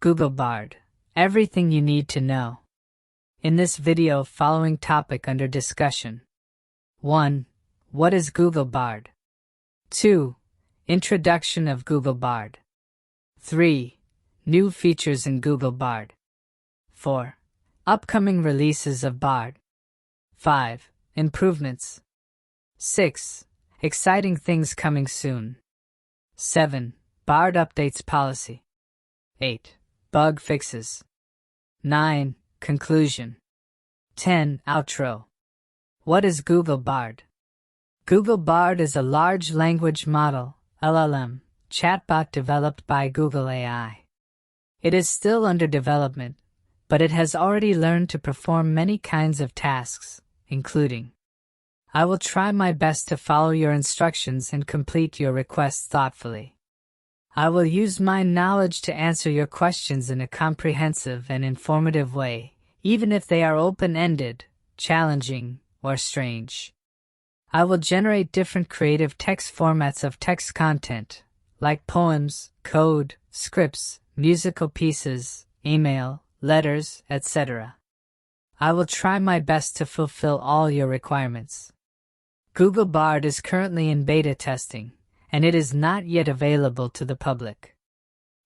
Google BARD, everything you need to know. In this video, following topic under discussion. 1. What is Google BARD? 2. Introduction of Google BARD. 3. New features in Google BARD. 4. Upcoming releases of BARD. 5. Improvements. 6. Exciting things coming soon. 7. BARD updates policy. 8. Bug fixes. 9. Conclusion. 10. Outro. What is Google BARD? Google BARD is a large language model, LLM, chatbot developed by googleAI. It is still under development, but it has already learned to perform many kinds of tasks, including: I will try my best to follow your instructions and complete your requests thoughtfully. I will use my knowledge to answer your questions in a comprehensive and informative way, even if they are open-ended, challenging, or strange. I will generate different creative text formats of text content, like poems, code, scripts, musical pieces, email, letters, etc. I will try my best to fulfill all your requirements. Google BARD is currently in beta testing, and it is not yet available to the public.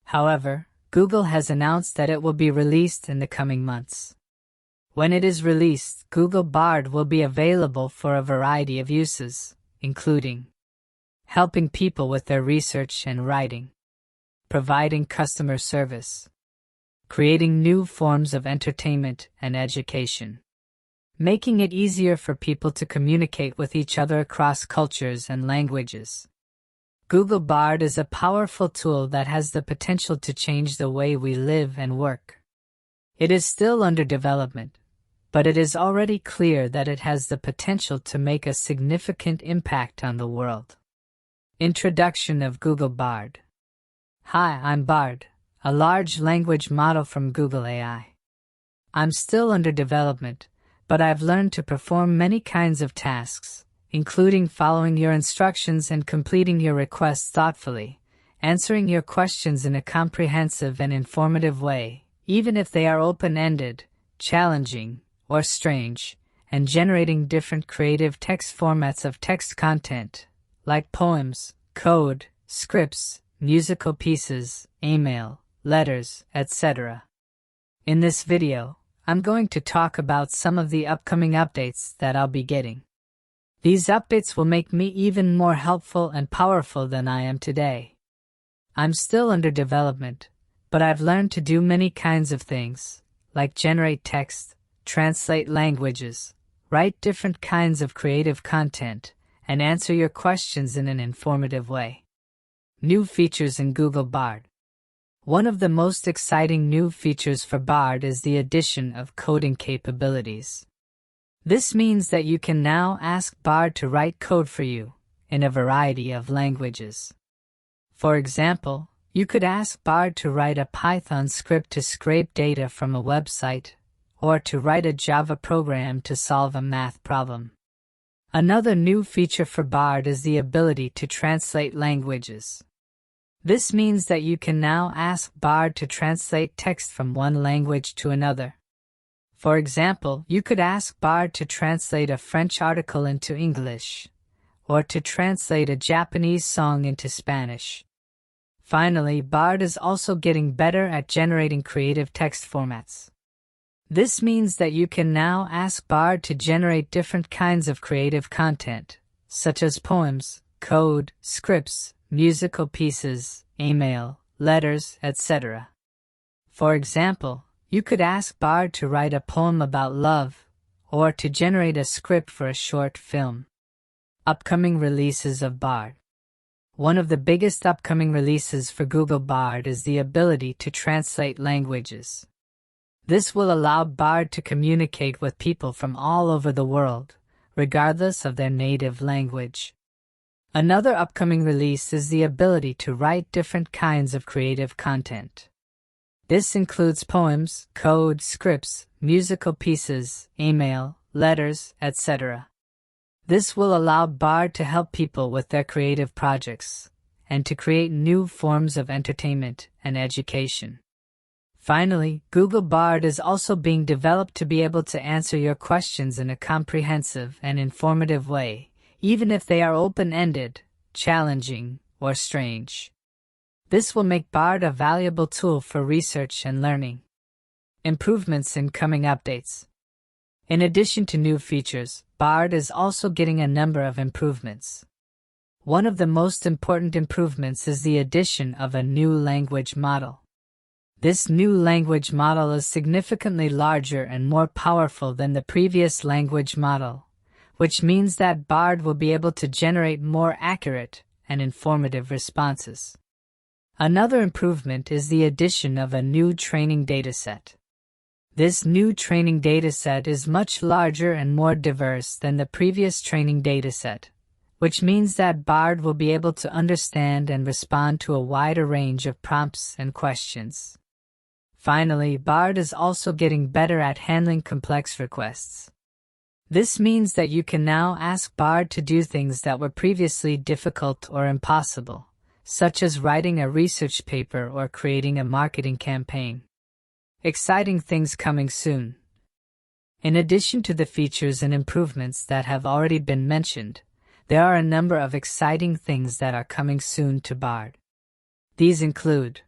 However, Google has announced that it will be released in the coming months. When it is released, Google BARD will be available for a variety of uses, including helping people with their research and writing, providing customer service, creating new forms of entertainment and education, making it easier for people to communicate with each other across cultures and languages. Google BARD is a powerful tool that has the potential to change the way we live and work. It is still under development, but it is already clear that it has the potential to make a significant impact on the world. Introduction of Google BARD. Hi, I'm BARD, a large language model from googleAI. I'm still under development, but I've learned to perform many kinds of tasks, including following your instructions and completing your requests thoughtfully, answering your questions in a comprehensive and informative way, even if they are open-ended, challenging, or strange, and generating different creative text formats of text content, like poems, code, scripts, musical pieces, email, letters, etc. In this video, I'm going to talk about some of the upcoming updates that I'll be getting. These updates will make me even more helpful and powerful than I am today. I'm still under development, but I've learned to do many kinds of things, like generate text, translate languages, write different kinds of creative content, and answer your questions in an informative way. New features in Google BARD. One of the most exciting new features for BARD is the addition of coding capabilities. This means that you can now ask BARD to write code for you, in a variety of languages. For example, you could ask BARD to write a Python script to scrape data from a website, or to write a Java program to solve a math problem. Another new feature for BARD is the ability to translate languages. This means that you can now ask BARD to translate text from one language to another. For example, you could ask BARD to translate a French article into English, or to translate a Japanese song into Spanish. Finally, BARD is also getting better at generating creative text formats. This means that you can now ask BARD to generate different kinds of creative content, such as poems, code, scripts, musical pieces, email, letters, etc. For example, you could ask BARD to write a poem about love, or to generate a script for a short film. Upcoming releases of BARD. One of the biggest upcoming releases for Google BARD is the ability to translate languages. This will allow BARD to communicate with people from all over the world, regardless of their native language. Another upcoming release is the ability to write different kinds of creative content. This includes poems, code, scripts, musical pieces, email, letters, etc. This will allow BARD to help people with their creative projects, and to create new forms of entertainment and education. Finally, Google Bard is also being developed to be able to answer your questions in a comprehensive and informative way, even if they are open-ended, challenging, or strange. This will make BARD a valuable tool for research and learning. Improvements in coming updates. In addition to new features, BARD is also getting a number of improvements. One of the most important improvements is the addition of a new language model. This new language model is significantly larger and more powerful than the previous language model, which means that BARD will be able to generate more accurate and informative responses. Another improvement is the addition of a new training dataset. This new training dataset is much larger and more diverse than the previous training dataset, which means that BARD will be able to understand and respond to a wider range of prompts and questions. Finally, BARD is also getting better at handling complex requests. This means that you can now ask BARD to do things that were previously difficult or impossible, such as writing a research paper or creating a marketing campaign. Exciting things coming soon. In addition to the features and improvements that have already been mentioned, there are a number of exciting things that are coming soon to BARD. These include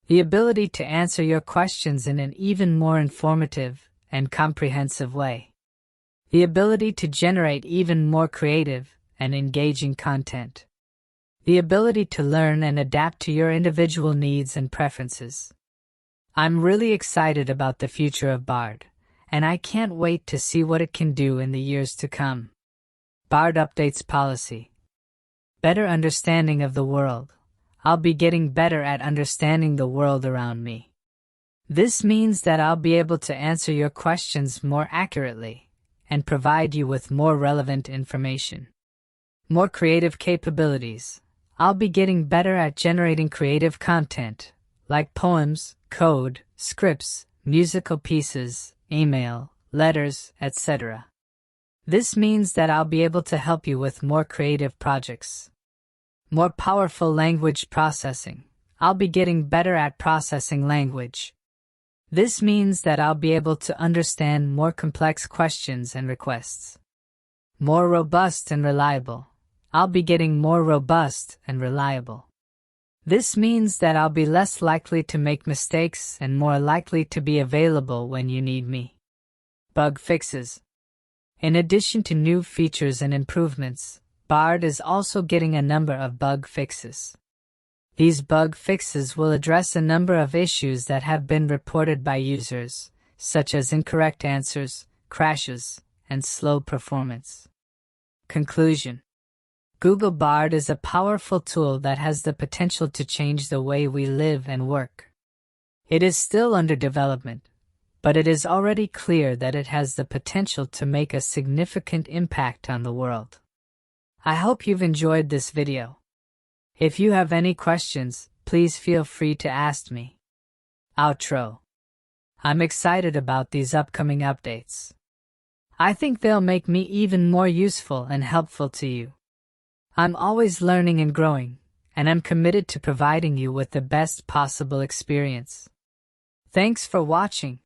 the ability to answer your questions in an even more informative and comprehensive way, the ability to generate even more creative and engaging content, the ability to learn and adapt to your individual needs and preferences. I'm really excited about the future of BARD, and I can't wait to see what it can do in the years to come. BARD updates policy. Better understanding of the world. I'll be getting better at understanding the world around me. This means that I'll be able to answer your questions more accurately and provide you with more relevant information. More creative capabilities. I'll be getting better at generating creative content, like poems, code, scripts, musical pieces, email, letters, etc. This means that I'll be able to help you with more creative projects. More powerful language processing. I'll be getting better at processing language. This means that I'll be able to understand more complex questions and requests. More robust and reliable. I'll be getting more robust and reliable. This means that I'll be less likely to make mistakes and more likely to be available when you need me. Bug fixes. In addition to new features and improvements, BARD is also getting a number of bug fixes. These bug fixes will address a number of issues that have been reported by users, such as incorrect answers, crashes, and slow performance. Conclusion. Google Bard is a powerful tool that has the potential to change the way we live and work. It is still under development, but it is already clear that it has the potential to make a significant impact on the world. I hope you've enjoyed this video. If you have any questions, please feel free to ask me. Outro. I'm excited about these upcoming updates. I think they'll make me even more useful and helpful to you. I'm always learning and growing, and I'm committed to providing you with the best possible experience. Thanks for watching.